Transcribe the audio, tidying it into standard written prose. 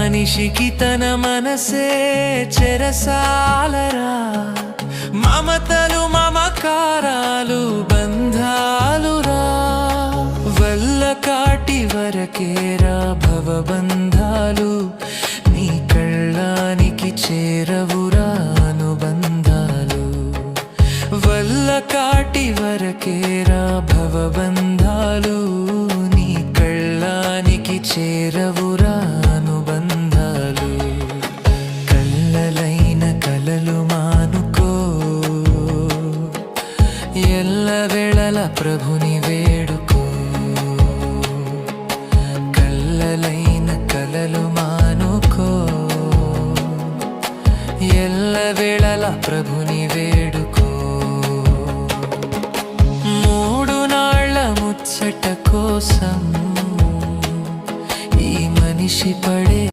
మనిషికి తన మనసే చెరసాలరా, మమతలు మమకారాలు బంధాలురా, వల్ల కాటి వరకేరా భవబంధాలు, నీ కళ్ళానికి చేరవురా అనుబంధాలు, వల్ల కాటి వరకేరా భవబంధాలు, నీ కళ్ళానికి చేరవురా అనుబంధాలు. కళ్ళలైన కలలు మానుకో, ఎల్లవేళల ప్రభుని వేడుకో. కళ్ళలైన కలలు మానుకో, ఎల్లవేళల ప్రభుని వేడుకో. 3 నాళ్ళ ముచ్చట కోసం ఈ మనిషి పడే